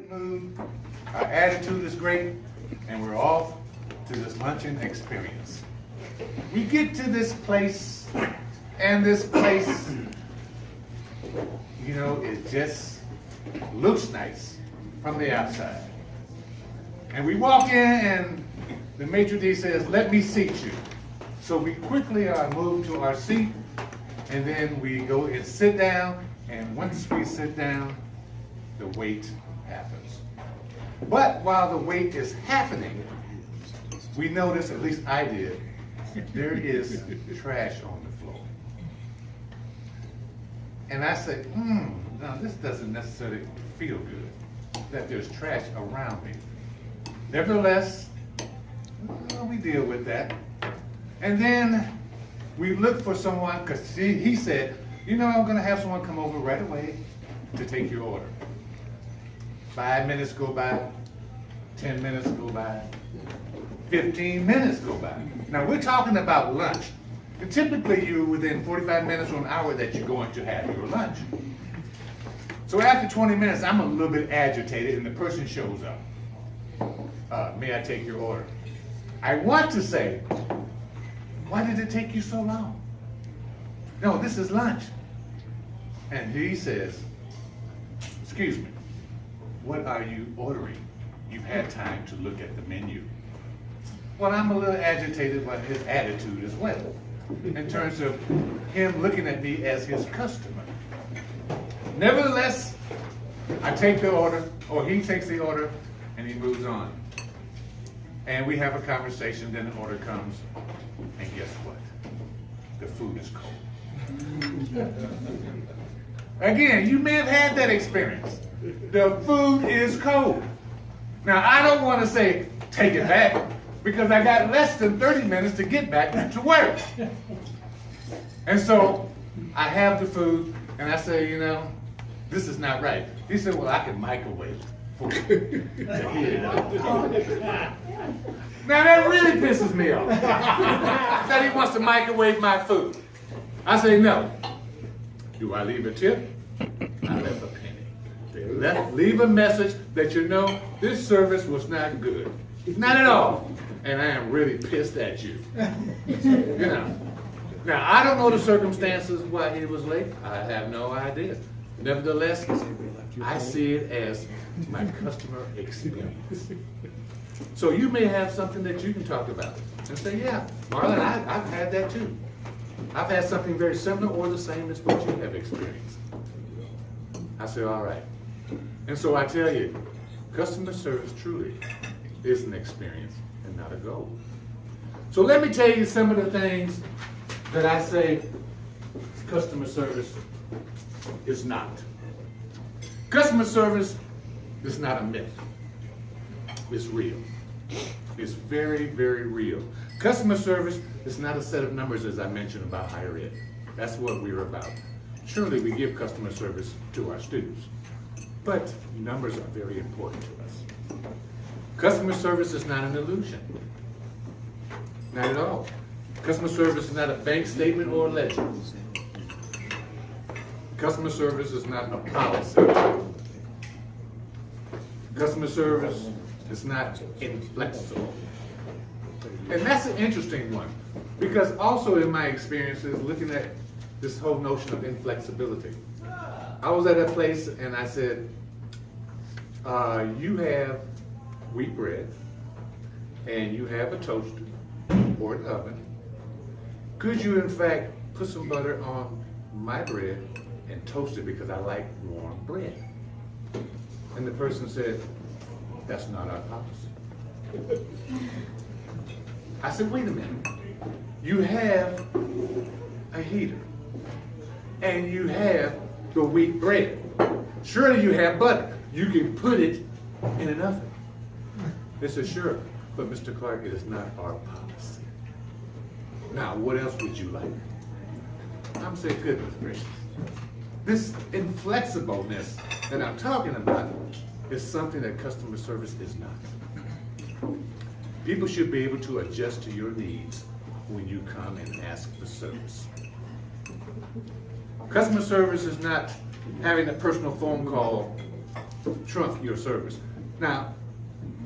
good mood, our attitude is great, and we're off to this luncheon experience. We get to this place, and this place, you know, it just looks nice from the outside. And we walk in, and the maitre d' says, "Let me seat you." So we quickly move to our seat, and then we go and sit down, and once we sit down, the wait happens. But while the wait is happening, we notice, at least I did, there is trash on the floor. And I say, now this doesn't necessarily feel good, that there's trash around me. Nevertheless, we deal with that. And then we look for someone, because he said, you know, I'm gonna have someone come over right away to take your order. 5 minutes go by, 10 minutes go by, 15 minutes go by. Now we're talking about lunch. And typically you're within 45 minutes or an hour that you're going to have your lunch. So after 20 minutes, I'm a little bit agitated and the person shows up. May I take your order? I want to say, why did it take you so long? No, this is lunch. And he says, excuse me, what are you ordering? You've had time to look at the menu. Well, I'm a little agitated by his attitude as well, in terms of him looking at me as his customer. Nevertheless, I take the order, or he takes the order, and he moves on. And we have a conversation, then the order comes, and guess what? The food is cold. Again, you may have had that experience. The food is cold. Now, I don't want to say, take it back, because I got less than 30 minutes to get back to work. And so, I have the food, and I say, you know, this is not right. He said, well, I can microwave for you to heat it up. Now, that really pisses me off. That he wants to microwave my food. I say, no. Do I leave a tip? I left a penny. Leave a message that you know this service was not good. Not at all. And I am really pissed at you. You know. Now, I don't know the circumstances why he was late. I have no idea. Nevertheless, I see it as my customer experience. So you may have something that you can talk about and say, yeah, Marlin, I've had that too. I've had something very similar or the same as what you have experienced. I say, all right. And so I tell you, customer service truly is an experience and not a goal. So let me tell you some of the things that I say customer service is not. Customer service is not a myth. It's real. It's very, very real. Customer service is not a set of numbers, as I mentioned about higher ed. That's what we're about. Surely we give customer service to our students, but numbers are very important to us. Customer service is not an illusion. Not at all. Customer service is not a bank statement or a ledger. Customer service is not a policy. Customer service is not inflexible. And that's an interesting one, because also in my experiences looking at this whole notion of inflexibility, I was at a place and I said, you have wheat bread and you have a toaster or an oven. Could you in fact put some butter on my bread and toast it because I like warm bread? And the person said, that's not our policy. I said, wait a minute. You have a heater and you have the wheat bread. Surely you have butter. You can put it in an oven. They said, sure, but Mr. Clark, it is not our policy. Now, what else would you like? I'm saying, goodness gracious. This inflexibleness that I'm talking about is something that customer service is not. People should be able to adjust to your needs when you come and ask for service. Customer service is not having a personal phone call trump your service. Now,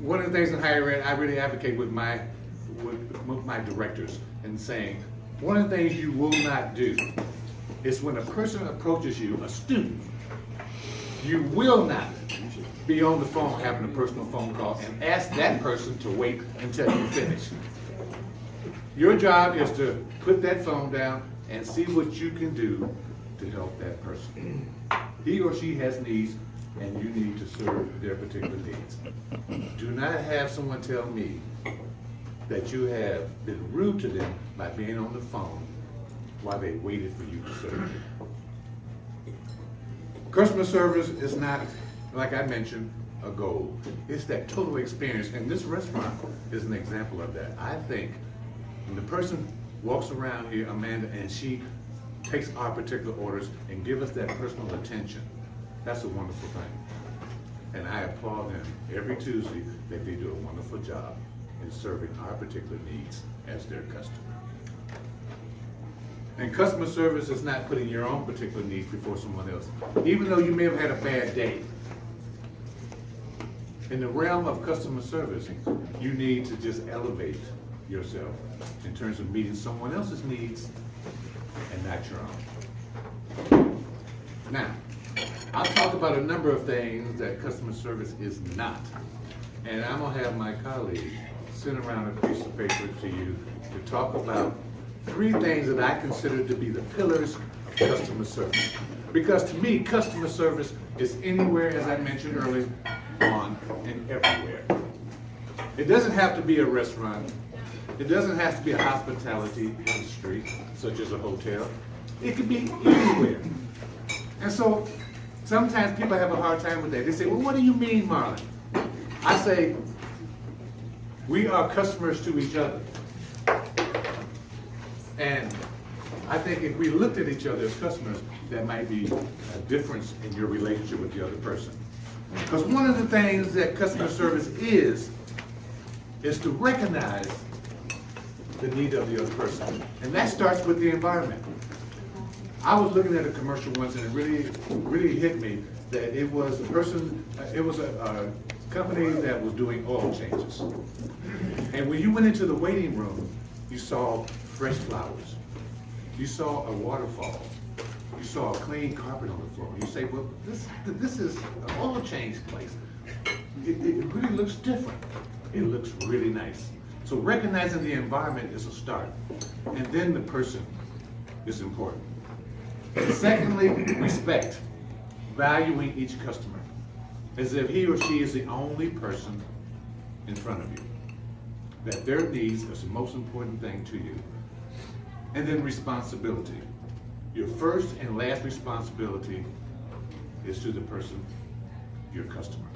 one of the things in higher ed, I really advocate with my directors in saying, one of the things you will not do is when a person approaches you, a student, you will not be on the phone having a personal phone call and ask that person to wait until you finish. Your job is to put that phone down and see what you can do to help that person. He or she has needs, and you need to serve their particular needs. Do not have someone tell me that you have been rude to them by being on the phone while they waited for you to serve them. Customer service is not, like I mentioned, a goal. It's that total experience, and this restaurant is an example of that. I think when the person walks around here, Amanda, and she takes our particular orders and gives us that personal attention, that's a wonderful thing. And I applaud them every Tuesday that they do a wonderful job in serving our particular needs as their customer. And customer service is not putting your own particular needs before someone else. Even though you may have had a bad day, in the realm of customer service, you need to just elevate yourself in terms of meeting someone else's needs and not your own. Now, I'll talk about a number of things that customer service is not. And I'm gonna have my colleague send around a piece of paper to you to talk about 3 things that I consider to be the pillars of customer service. Because to me, customer service is anywhere, as I mentioned earlier, on and everywhere. It doesn't have to be a restaurant. It doesn't have to be a hospitality industry, such as a hotel. It could be anywhere. And so sometimes people have a hard time with that. They say, well, what do you mean, Marlin? I say, we are customers to each other. And I think if we looked at each other as customers, there might be a difference in your relationship with the other person. Because one of the things that customer service is to recognize the need of the other person. And that starts with the environment. I was looking at a commercial once and it really hit me that it was a company that was doing oil changes. And when you went into the waiting room, you saw fresh flowers. You saw a waterfall. You saw a clean carpet on the floor. You say, well, this is an oil change place. It really looks different. It looks really nice. So recognizing the environment is a start. And then the person is important. And secondly, respect. Valuing each customer as if he or she is the only person in front of you. That their needs is the most important thing to you. And then responsibility. Your first and last responsibility is to the person, your customer.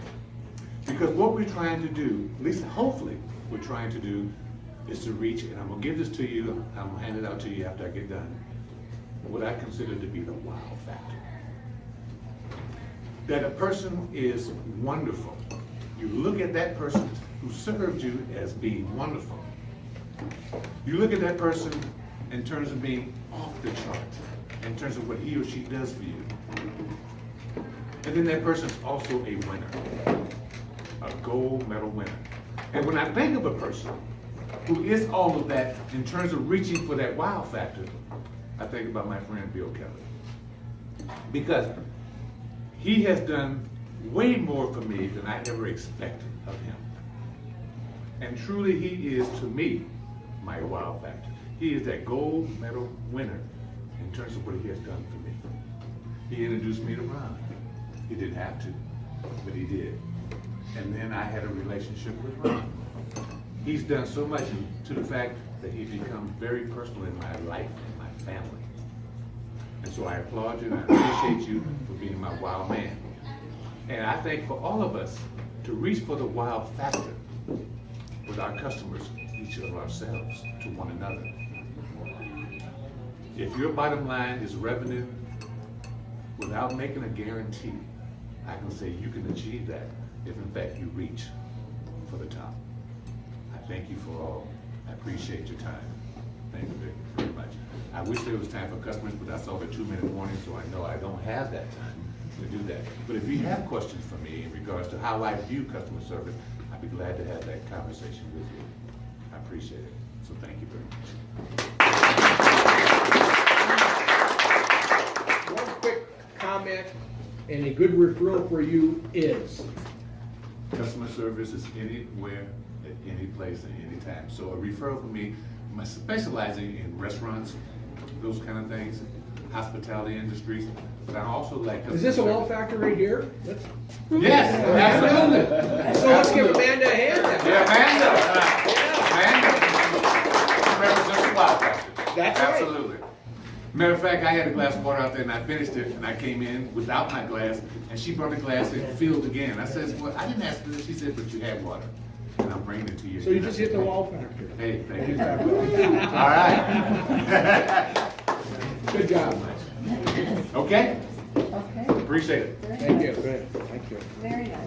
Because what we're trying to do, at least hopefully we're trying to do, is to reach, and I'm gonna give this to you, I'm gonna hand it out to you after I get done, what I consider to be the wow factor. That a person is wonderful. You look at that person who served you as being wonderful. You look at that person in terms of being off the chart, in terms of what he or she does for you. And then that person's also a winner, a gold medal winner. And when I think of a person who is all of that in terms of reaching for that wow factor, I think about my friend Bill Kelly. Because he has done way more for me than I ever expected of him. And truly he is, to me, my wow factor. He is that gold medal winner in terms of what he has done for me. He introduced me to Ron. He didn't have to, but he did. And then I had a relationship with Ron. He's done so much to the fact that he's become very personal in my life and my family. And so I applaud you and I appreciate you for being my wow man. And I think for all of us to reach for the wow factor with our customers, each of ourselves, to one another. If your bottom line is revenue, without making a guarantee, I can say you can achieve that if in fact you reach for the top. I thank you for all. I appreciate your time. Thank you very much. I wish there was time for customers, but I saw the 2-minute warning, so I know I don't have that time. to do that. But if you have questions for me in regards to how I view customer service, I'd be glad to have that conversation with you. I appreciate it. So thank you very much. One quick comment and a good referral for you is, Customer service is anywhere, at any place, at any time. So a referral for me, I'm specializing in restaurants, those kind of things, hospitality industries, but I also like. is this a customer wow service. factor right here? Let's- Yes, absolutely. So let's give Amanda a hand then. Yeah, Amanda. Represents the wow factor. That's right. Absolutely. Matter of fact, I had a glass of water out there and I finished it and I came in without my glass and she brought the glass and filled again. I said, well, I didn't ask for this. She said, but you had water. And I'm bringing it to you. So you just hit the wow factor. Hey, thank you. All right. Good job. Okay? Okay, Appreciate it. very Thank nice. you. Good. Thank you. Very nice.